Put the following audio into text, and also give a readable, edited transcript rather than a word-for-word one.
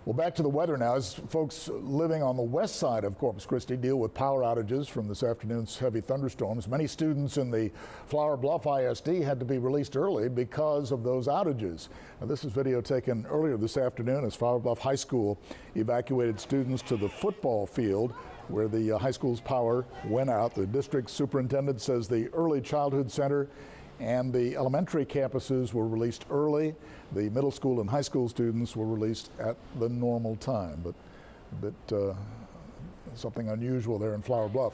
Well, back to the weather now. As folks living on the west side of Corpus Christi deal with power outages from this afternoon's heavy thunderstorms, many students in the Flower Bluff ISD had to be released early because of those outages. Now, this is video taken earlier this afternoon as Flower Bluff High School evacuated students to the football field where the high school's power went out. The district superintendent says the Early Childhood Center and the elementary campuses were released early. The middle school and high school students were released at the normal time, but something unusual there in Flower Bluff.